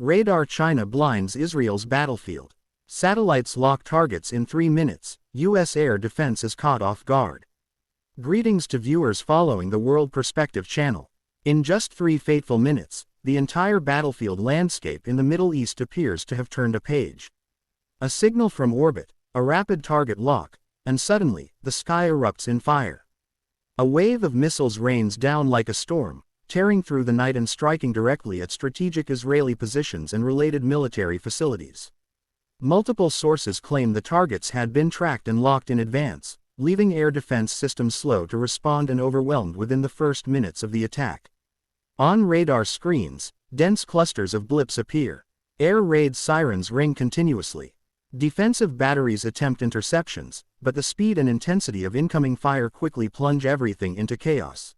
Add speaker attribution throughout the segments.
Speaker 1: Radar China blinds Israel's battlefield. Satellites lock targets in 3 minutes, U.S. air defense is caught off guard. Greetings to viewers following the World Perspective channel. In just 3 fateful minutes, the entire battlefield landscape in the Middle East appears to have turned a page. A signal from orbit, a rapid target lock, and suddenly, the sky erupts in fire. A wave of missiles rains down like a storm, tearing through the night and striking directly at strategic Israeli positions and related military facilities. Multiple sources claim the targets had been tracked and locked in advance, leaving air defense systems slow to respond and overwhelmed within the first minutes of the attack. On radar screens, dense clusters of blips appear. Air raid sirens ring continuously. Defensive batteries attempt interceptions, but the speed and intensity of incoming fire quickly plunge everything into chaos.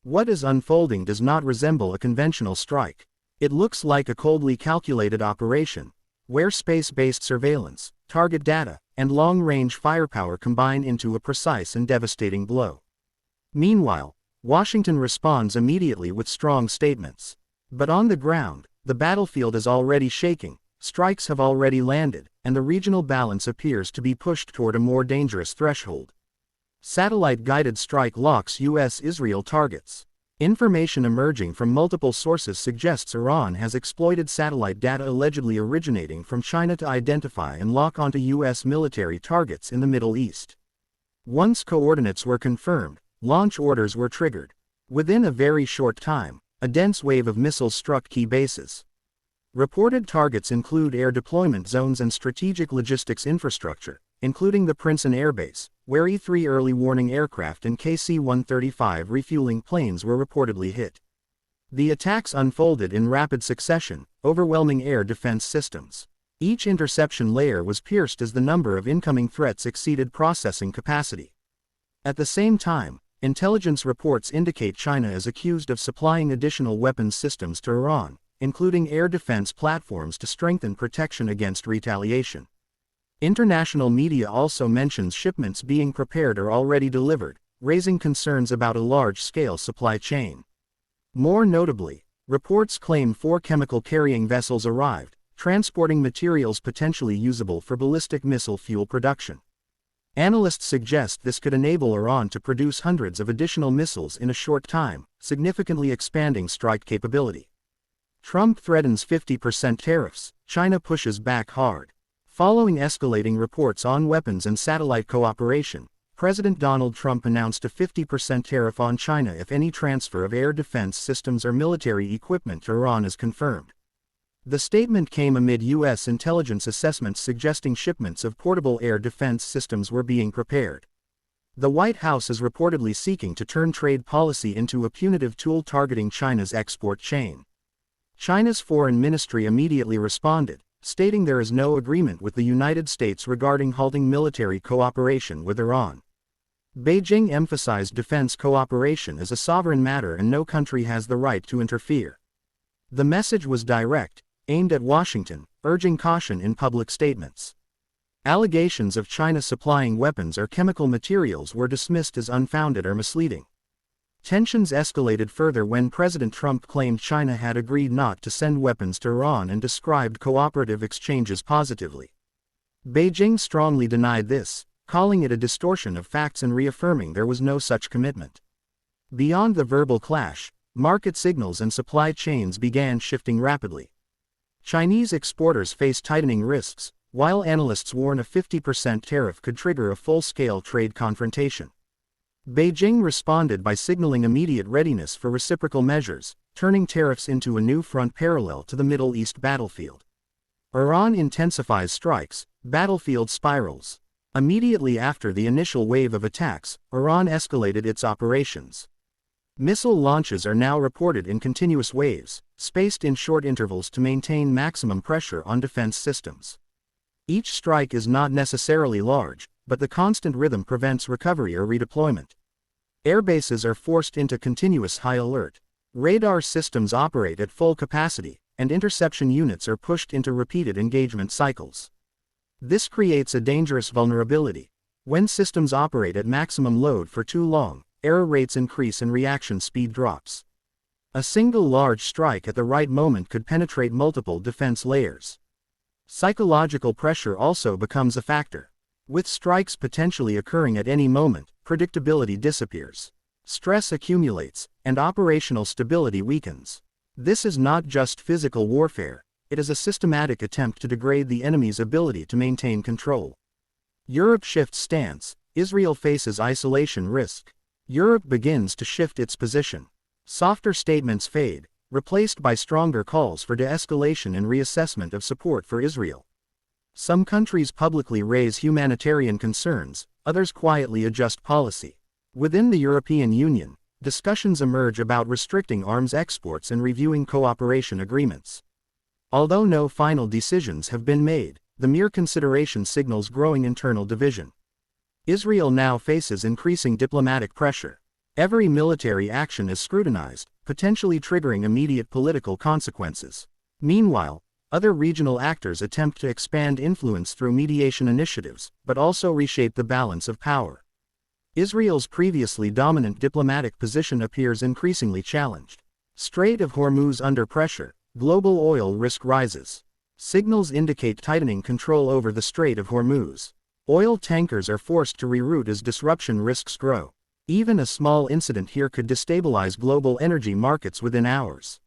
Speaker 1: What is unfolding does not resemble a conventional strike. It looks like a coldly calculated operation, where space-based surveillance, target data, and long-range firepower combine into a precise and devastating blow. Meanwhile, Washington responds immediately with strong statements. But on the ground, the battlefield is already shaking, strikes have already landed, and the regional balance appears to be pushed toward a more dangerous threshold. Satellite-guided strike locks U.S.-Israel targets. Information emerging from multiple sources suggests Iran has exploited satellite data allegedly originating from China to identify and lock onto U.S. military targets in the Middle East. Once coordinates were confirmed, launch orders were triggered. Within a very short time, a dense wave of missiles struck key bases. Reported targets include air deployment zones and strategic logistics infrastructure, including the Princeton Air Base, where E-3 early warning aircraft and KC-135 refueling planes were reportedly hit. The attacks unfolded in rapid succession, overwhelming air defense systems. Each interception layer was pierced as the number of incoming threats exceeded processing capacity. At the same time, intelligence reports indicate China is accused of supplying additional weapons systems to Iran, including air defense platforms to strengthen protection against retaliation. International media also mentions shipments being prepared or already delivered, raising concerns about a large-scale supply chain. More notably, reports claim 4 chemical-carrying vessels arrived, transporting materials potentially usable for ballistic missile fuel production. Analysts suggest this could enable Iran to produce hundreds of additional missiles in a short time, significantly expanding strike capability. Trump threatens 50% tariffs, China pushes back hard. Following escalating reports on weapons and satellite cooperation, President Donald Trump announced a 50% tariff on China if any transfer of air defense systems or military equipment to Iran is confirmed. The statement came amid U.S. intelligence assessments suggesting shipments of portable air defense systems were being prepared. The White House is reportedly seeking to turn trade policy into a punitive tool targeting China's export chain. China's foreign ministry immediately responded, stating there is no agreement with the United States regarding halting military cooperation with Iran. Beijing emphasized defense cooperation as a sovereign matter and no country has the right to interfere. The message was direct, aimed at Washington, urging caution in public statements. Allegations of China supplying weapons or chemical materials were dismissed as unfounded or misleading. Tensions escalated further when President Trump claimed China had agreed not to send weapons to Iran and described cooperative exchanges positively. Beijing strongly denied this, calling it a distortion of facts and reaffirming there was no such commitment. Beyond the verbal clash, market signals and supply chains began shifting rapidly. Chinese exporters face tightening risks, while analysts warn a 50% tariff could trigger a full-scale trade confrontation. Beijing responded by signaling immediate readiness for reciprocal measures, turning tariffs into a new front parallel to the Middle East battlefield. Iran intensifies strikes, battlefield spirals. Immediately after the initial wave of attacks, Iran escalated its operations. Missile launches are now reported in continuous waves, spaced in short intervals to maintain maximum pressure on defense systems. Each strike is not necessarily large, but the constant rhythm prevents recovery or redeployment. Airbases are forced into continuous high alert. Radar systems operate at full capacity, and interception units are pushed into repeated engagement cycles. This creates a dangerous vulnerability. When systems operate at maximum load for too long, error rates increase and reaction speed drops. A single large strike at the right moment could penetrate multiple defense layers. Psychological pressure also becomes a factor. With strikes potentially occurring at any moment, predictability disappears. Stress accumulates, and operational stability weakens. This is not just physical warfare, it is a systematic attempt to degrade the enemy's ability to maintain control. Europe shifts stance, Israel faces isolation risk. Europe begins to shift its position. Softer statements fade, replaced by stronger calls for de-escalation and reassessment of support for Israel. Some countries publicly raise humanitarian concerns, others quietly adjust policy. Within the European Union, discussions emerge about restricting arms exports and reviewing cooperation agreements. Although no final decisions have been made, the mere consideration signals growing internal division. Israel now faces increasing diplomatic pressure. Every military action is scrutinized, potentially triggering immediate political consequences. Meanwhile, other regional actors attempt to expand influence through mediation initiatives, but also reshape the balance of power. Israel's previously dominant diplomatic position appears increasingly challenged. Strait of Hormuz under pressure, global oil risk rises. Signals indicate tightening control over the Strait of Hormuz. Oil tankers are forced to reroute as disruption risks grow. Even a small incident here could destabilize global energy markets within hours.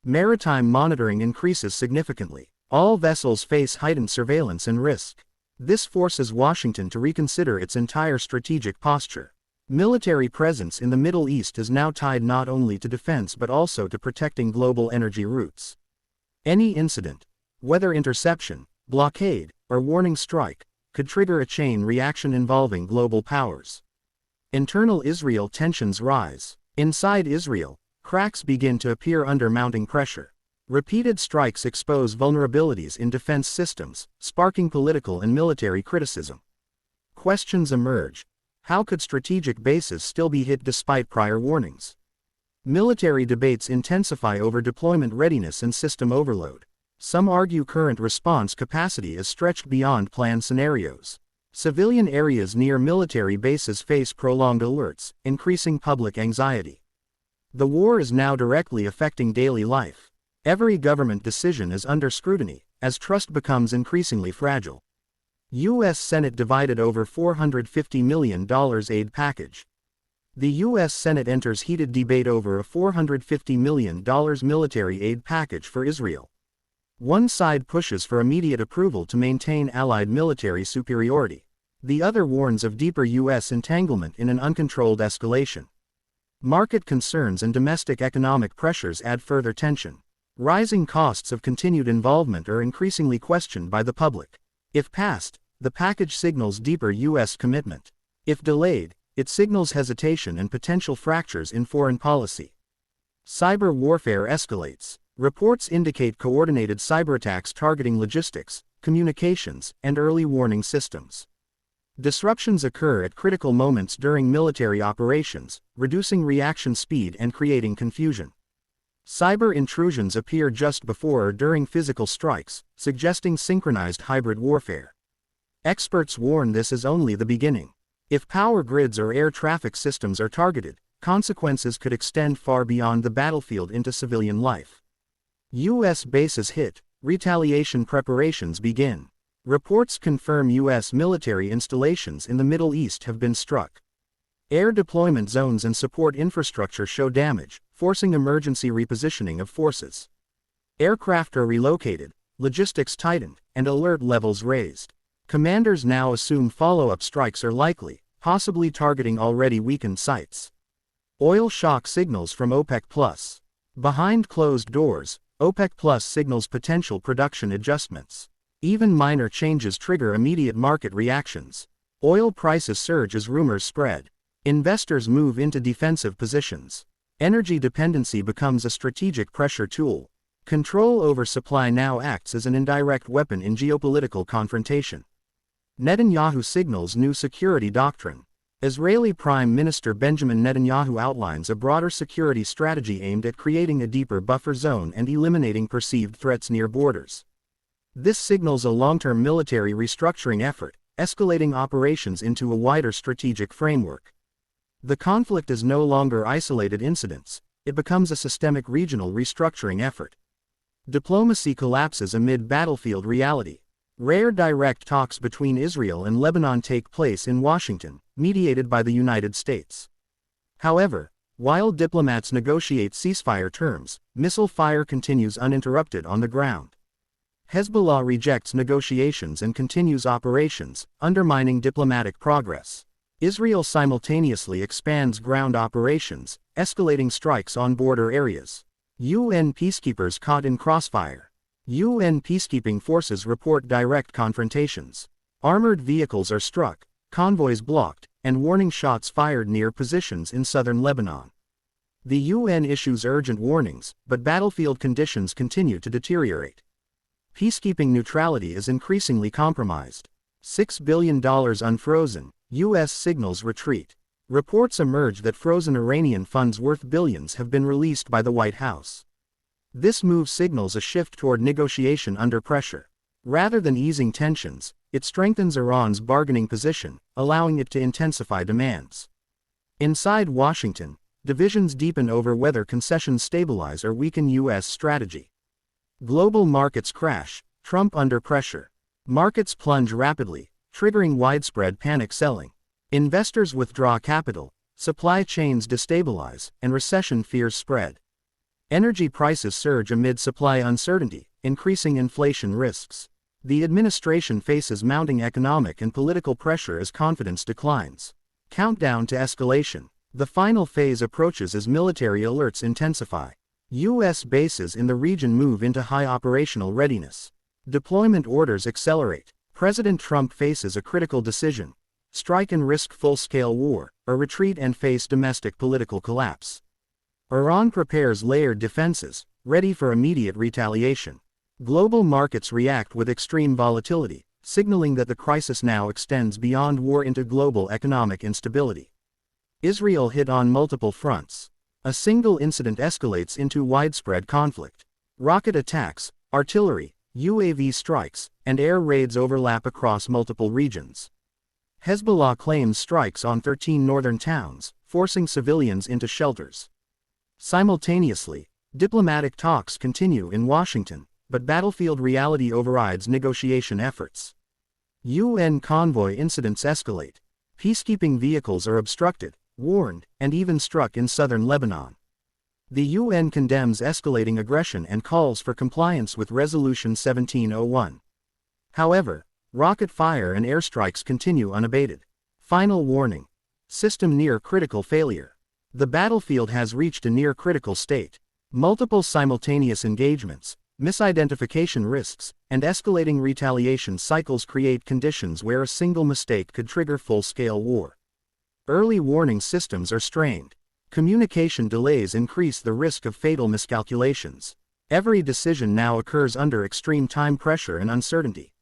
Speaker 1: Maritime monitoring increases significantly. All vessels face heightened surveillance and risk. This forces Washington to reconsider its entire strategic posture. Military presence in the Middle East is now tied not only to defense but also to protecting global energy routes. Any incident, whether interception, blockade, or warning strike, could trigger a chain reaction involving global powers. Internal Israel tensions rise. Inside Israel, cracks begin to appear under mounting pressure. Repeated strikes expose vulnerabilities in defense systems, sparking political and military criticism. Questions emerge. How could strategic bases still be hit despite prior warnings? Military debates intensify over deployment readiness and system overload. Some argue current response capacity is stretched beyond planned scenarios. Civilian areas near military bases face prolonged alerts, increasing public anxiety. The war is now directly affecting daily life. Every government decision is under scrutiny, as trust becomes increasingly fragile. U.S. Senate divided over $450 million aid package. The U.S. Senate enters heated debate over a $450 million military aid package for Israel. One side pushes for immediate approval to maintain Allied military superiority. The other warns of deeper U.S. entanglement in an uncontrolled escalation. Market concerns and domestic economic pressures add further tension. Rising costs of continued involvement are increasingly questioned by the public. If passed, the package signals deeper U.S. commitment. If delayed, it signals hesitation and potential fractures in foreign policy. Cyber warfare escalates. Reports indicate coordinated cyberattacks targeting logistics, communications, and early warning systems. Disruptions occur at critical moments during military operations, reducing reaction speed and creating confusion. Cyber intrusions appear just before or during physical strikes, suggesting synchronized hybrid warfare. Experts warn this is only the beginning. If power grids or air traffic systems are targeted, consequences could extend far beyond the battlefield into civilian life. U.S. bases hit, retaliation preparations begin. Reports confirm U.S. military installations in the Middle East have been struck. Air deployment zones and support infrastructure show damage, forcing emergency repositioning of forces. Aircraft are relocated, logistics tightened, and alert levels raised. Commanders now assume follow-up strikes are likely, possibly targeting already weakened sites. Oil shock signals from OPEC+. Behind closed doors, OPEC+ signals potential production adjustments. Even minor changes trigger immediate market reactions. Oil prices surge as rumors spread. Investors move into defensive positions. Energy dependency becomes a strategic pressure tool. Control over supply now acts as an indirect weapon in geopolitical confrontation. Netanyahu signals new security doctrine. Israeli Prime Minister Benjamin Netanyahu outlines a broader security strategy aimed at creating a deeper buffer zone and eliminating perceived threats near borders. This signals a long-term military restructuring effort, escalating operations into a wider strategic framework. The conflict is no longer isolated incidents. it becomes a systemic regional restructuring effort. Diplomacy collapses amid battlefield reality. Rare direct talks between Israel and Lebanon take place in Washington, mediated by the United States. However, while diplomats negotiate ceasefire terms, missile fire continues uninterrupted on the ground. Hezbollah rejects negotiations and continues operations, undermining diplomatic progress. Israel simultaneously expands ground operations, escalating strikes on border areas. UN peacekeepers caught in crossfire. UN peacekeeping forces report direct confrontations. Armored vehicles are struck, convoys blocked, and warning shots fired near positions in southern Lebanon. The UN issues urgent warnings, but battlefield conditions continue to deteriorate. Peacekeeping neutrality is increasingly compromised. $6 billion unfrozen, U.S. signals retreat. Reports emerge that frozen Iranian funds worth billions have been released by the White House. This move signals a shift toward negotiation under pressure. Rather than easing tensions, it strengthens Iran's bargaining position, allowing it to intensify demands. Inside Washington, divisions deepen over whether concessions stabilize or weaken U.S. strategy. Global markets crash, Trump under pressure. Markets plunge rapidly, triggering widespread panic selling. Investors withdraw capital, supply chains destabilize, and recession fears spread. Energy prices surge amid supply uncertainty, increasing inflation risks. The administration faces mounting economic and political pressure as confidence declines. Countdown to escalation. The final phase approaches as military alerts intensify. U.S. bases in the region move into high operational readiness. Deployment orders accelerate. President Trump faces a critical decision: strike and risk full-scale war, or retreat and face domestic political collapse. Iran prepares layered defenses, ready for immediate retaliation. Global markets react with extreme volatility, signaling that the crisis now extends beyond war into global economic instability. Israel hit on multiple fronts. A single incident escalates into widespread conflict. Rocket attacks, artillery, UAV strikes, and air raids overlap across multiple regions. Hezbollah claims strikes on 13 northern towns, forcing civilians into shelters. Simultaneously, diplomatic talks continue in Washington, but battlefield reality overrides negotiation efforts. UN convoy incidents escalate. Peacekeeping vehicles are obstructed, warned, and even struck in southern Lebanon. The UN condemns escalating aggression and calls for compliance with Resolution 1701. However, rocket fire and airstrikes continue unabated. Final warning: system near critical failure. The battlefield has reached a near-critical state. Multiple simultaneous engagements, misidentification risks, and escalating retaliation cycles create conditions where a single mistake could trigger full-scale war. Early warning systems are strained. Communication delays increase the risk of fatal miscalculations. Every decision now occurs under extreme time pressure and uncertainty.